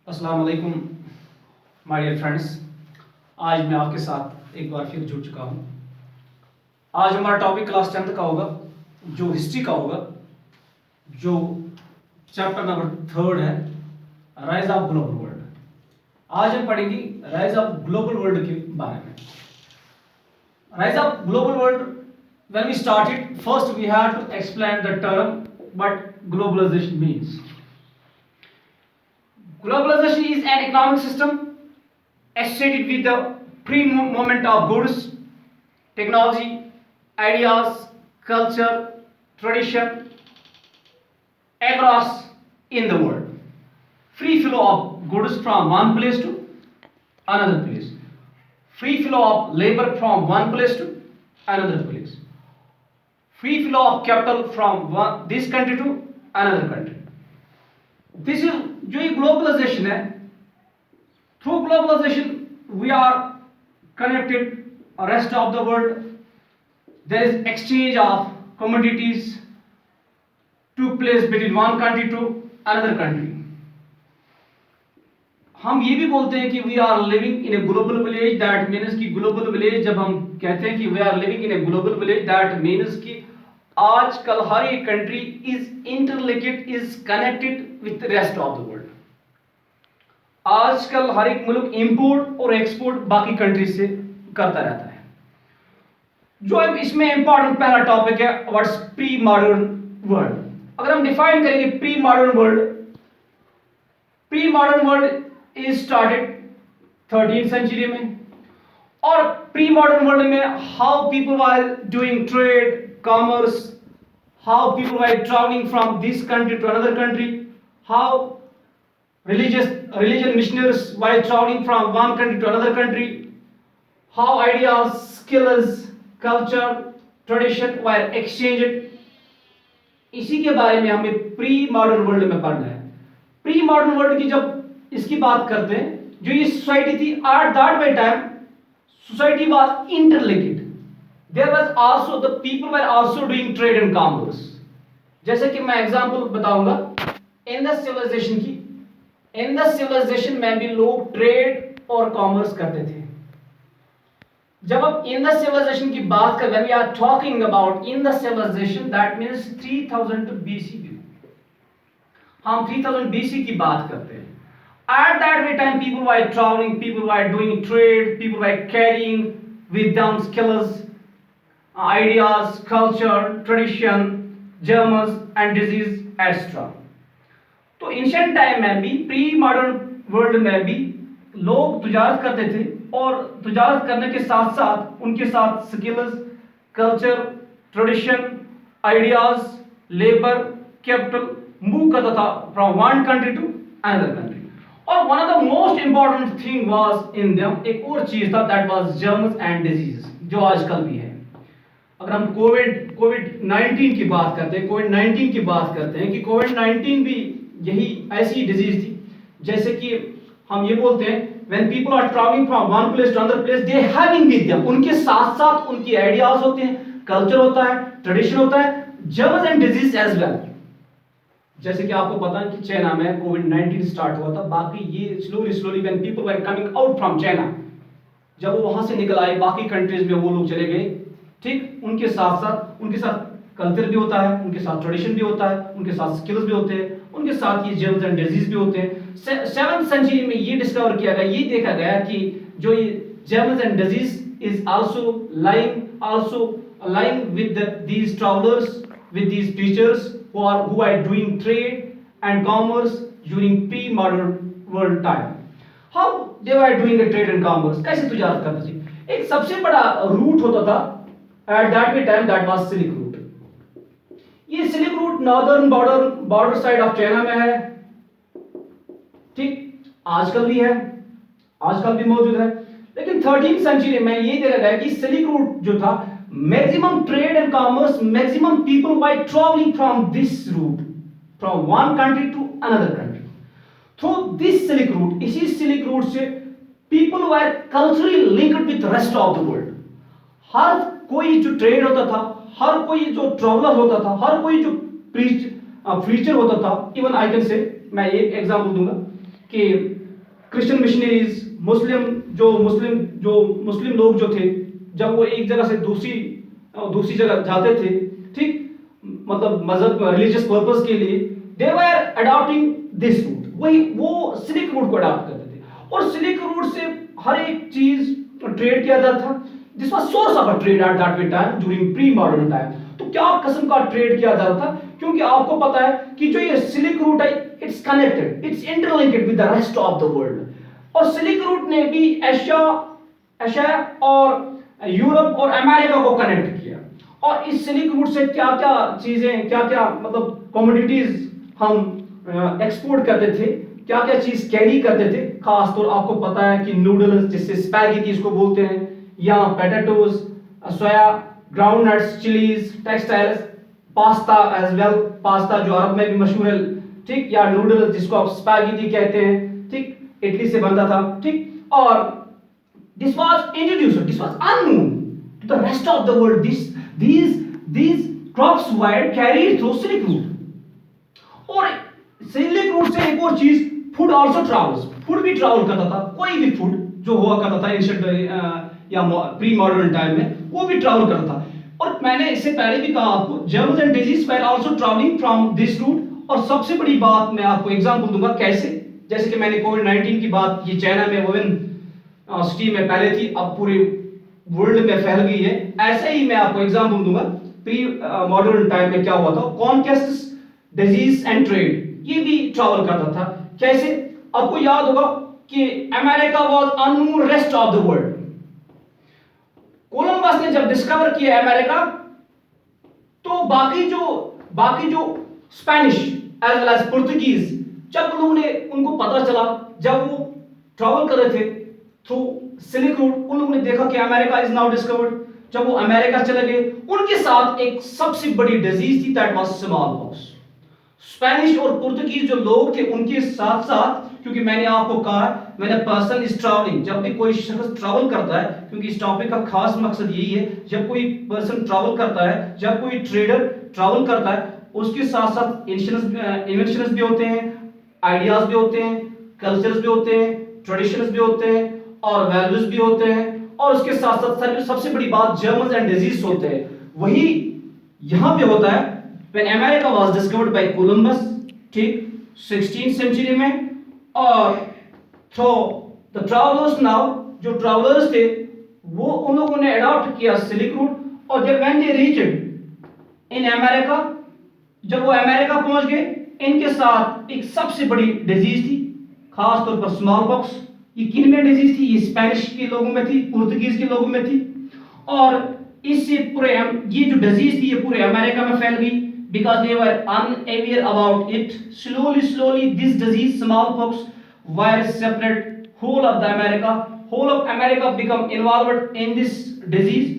अस्सलाम वालेकुम my dear friends. आज मैं आपके साथ एक बार फिर जुड़ चुका हूँ। आज हमारा टॉपिक क्लास 10th का होगा, जो हिस्ट्री का होगा, जो चैप्टर नंबर 3 है, राइज ऑफ ग्लोबल वर्ल्ड। आज हम पढ़ेंगे राइज ऑफ ग्लोबल वर्ल्ड के बारे में। Rise of global world, when we started, first we had to explain the term what globalization means. Globalization is an economic system associated with the free movement of goods, technology, ideas, culture, tradition across in the world. Free flow of goods from one place to another place. Free flow of labor from one place to another place. Free flow of capital from this country to another country. This is जो ये globalisation है, through globalisation we are connected rest of the world. There is exchange of commodities to place between one country to another country. हम ये भी बोलते हैं कि we are living in a global village. That means कि global village, जब हम कहते हैं कि we are living in a global village, that means कि आजकल हर एक country is interlinked, is connected with rest of the world. आजकल हर एक मुल्क इंपोर्ट और एक्सपोर्ट बाकी कंट्री से करता रहता है. जो इसमें इंपॉर्टेंट पहला टॉपिक है, व्हाट्स प्री मॉडर्न वर्ल्ड. अगर हम डिफाइन करेंगे pre modern world, pre modern world is started 13th century में. और प्री मॉडर्न वर्ल्ड में how people are doing trade, commerce, how people were traveling from this country to another country, how religion missionaries were traveling from one country to another country, how ideas, skills, culture, tradition were exchanged. इसी के बारे में हमें pre modern world में पढ़ना है. Pre modern world की जब इसकी बात करते हैं, जो ये सोसाइटी थी at that time, society was interlinked. There was also the people were also doing trade and commerce. जैसे कि मैं एग्जांपल बताऊंगा इन द सिविलाइजेशन की. इन द सिविलाइजेशन में भी लोग ट्रेड और कॉमर्स करते थे. जब हम इन द सिविलाइजेशन की बात कर, when we are talking about in the civilization, that means 3000 BC. हम 3000 BC की बात करते हैं. At that time people were traveling, people were doing trade, people were carrying with them skills, ideas, culture, tradition, germs and disease, etc. तो ancient time में भी, pre modern world में भी लोग तिजारत करते थे, और तिजारत करने के साथ साथ उनके साथ skills, culture, tradition, ideas, labour, capital move करता था from one country to another country. और one of the most important thing was in them, एक और चीज था, that was germs and disease, जो आजकल भी है. अगर हम कोविड-19 की बात करते हैं, कोविड-19 की बात करते हैं कि कोविड-19 भी यही ऐसी डिजीज थी. जैसे कि हम ये बोलते हैं when people are traveling from one place to another place, they having with them, उनके साथ साथ उनकी आइडियाज होते हैं, कल्चर होता है, ट्रेडिशन होता है, germs and disease as well. जैसे कि आपको पता है कि चाइना में कोविड-19 स्टार्ट हुआ था. बाकी ये slowly when people were coming out from China, जब वो वहां से निकल आए, बाकी कंट्रीज में वो लोग चले गए. ठीक, उनके साथ कल्चर भी होता है, उनके साथ ट्रेडिशन भी होता है, उनके साथ स्किल्स भी होते हैं, उनके साथ ये जर्म्स एंड डिजीज भी होते हैं. 7th सेंचुरी में ये डिस्कवर किया गया, ये देखा गया कि जो ये germs and disease is also lying with these travellers, with these teachers who are doing trade and commerce during pre-modern world time. How they were doing the trade and commerce? कैसे तिजारत करते थे? एक सबसे बड़ा रूट होता था at that time, that was silk route. ये silk route northern border side of China में है. ठीक, आजकल भी है, आजकल भी मौजूद है. लेकिन 13th सेंचुरी में ये देखा गया कि सिल्क रूट जो था, maximum trade and commerce, maximum people were travelling from this route, from one country to another country through this silk route. इसी सिल्क रूट से people were culturally linked with rest of the world. हर कोई जो trade होता था, हर कोई जो traveller होता था, हर कोई जो प्रीचर होता था. इवन आई कैन से, मैं एक एग्जांपल दूंगा कि क्रिश्चियन मिशनरीज, मुस्लिम लोग जो थे, जब वो एक जगह से दूसरी जगह जाते थे, ठीक, मतलब मजहब रिलीजियस पर्पस के लिए, दे वर अडॉप्टिंग दिस रूट, वही वो सिल्क रूट को अडॉप्ट करते थे, और सिल्क रूट से हर एक चीज ट्रेड किया जाता था। This was source of a trade at that time during pre modern time. तो क्या किस्म का ट्रेड किया जाता था, क्योंकि आपको पता है कि जो ये सिल्क रूट है, it's connected, it's interlinked with the rest of the world. और सिल्क रूट ने भी एशिया और यूरोप और अमेरिका को कनेक्ट किया। और इस सिल्क रूट से क्या क्या चीजें, क्या क्या मतलब कमोडिटीज हम एक्सपोर्ट करते थे, क्या क्या चीज कैरी करते थे। खास तौर आपको पता है कि नूडल्स, जिससे स्पैगेटी इसको बोलते हैं, या potatoes, soya, groundnuts, chillies, textiles, pasta as well, pasta जो अरब में भी मशहूर है, ठीक, या नूडल्स जिसको आप स्पैगेटी कहते हैं, ठीक, इटली से बनता था, ठीक। और this was introduced, this was unknown to the rest of the world. These crops were carried through Silk Route। और सिल्क रूट से एक और चीज, फूड आल्सो ट्रैवल्स, फूड भी ट्रैवल करता था, कोई भी फूड जो हुआ करता था एंशिएंट या प्री मॉडर्न टाइम में, वो भी ट्रैवल करता था। और मैंने इससे पहले भी कहा आपको, germs and disease were also travelling from this route. और सबसे बड़ी बात मैं आपको एग्जांपल दूंगा कैसे, जैसे कि मैंने कोविड-19 की बात, ये चाइना में वुहान सिटी में पहले थी, अब पूरे वर्ल्ड में फैल गई है। ऐसे ही मैं आपको एग्जांपल दूंगा प्री मॉडर्न टाइम में क्या हुआ था। कॉन्क्वेस्ट, डिजीज एंड ट्रेड, ये भी ट्रैवल करता था। कैसे, आपको याद होगा कि America was unknown rest of the world. Columbus ने जब डिस्कवर किया अमेरिका, तो बाकी जो Spanish as well as Portuguese, जब उनको पता चला, जब वो ट्रैवल कर रहे थे थ्रू सिल्क रूट, उन लोगों ने देखा कि अमेरिका इज नाउ डिस्कवर्ड। जब वो अमेरिका चले गए, उनके साथ एक सबसे बड़ी डिजीज थी, that was small pox. Spanish और पुर्तगीज जो लोग थे, उनके साथ साथ, क्योंकि मैंने आपको कहा, मैंने पर्सन इज ट्रैवलिंग, जब भी कोई शख्स ट्रैवल करता है, क्योंकि इस टॉपिक का खास मकसद यही है, जब कोई पर्सन ट्रैवल करता है, जब कोई ट्रेडर ट्रैवल करता है, उसके साथ साथ इन्वेंशंस भी होते हैं, आइडियाज भी होते हैं, कल्चर्स भी होते हैं, ट्रेडिशंस भी होते हैं, और वैल्यूज भी होते हैं, और उसके साथ साथ सबसे बड़ी बात जर्म्स एंड डिजीज होते हैं। वही यहां पे होता है। When America was discovered by Columbus, ठीक, 16th century में, और through the travelers now, जो travelers थे, वो उन लोगों ने अडॉप्ट किया सिल्क रूट। और जब when they reached in America, जब वो अमेरिका पहुंच गए, इनके साथ एक सबसे बड़ी डिजीज थी, खास तौर पर स्मॉल पॉक्स। ये किन में डिजीज थी? ये स्पेनिश के लोगों में थी, पुर्तगीज के लोगों में थी। और इससे पूरे ये जो डिजीज थी, ये पूरे अमेरिका में फैल गई, because they were unaware about it. Slowly this disease, smallpox, virus separate whole of America become involved in this disease.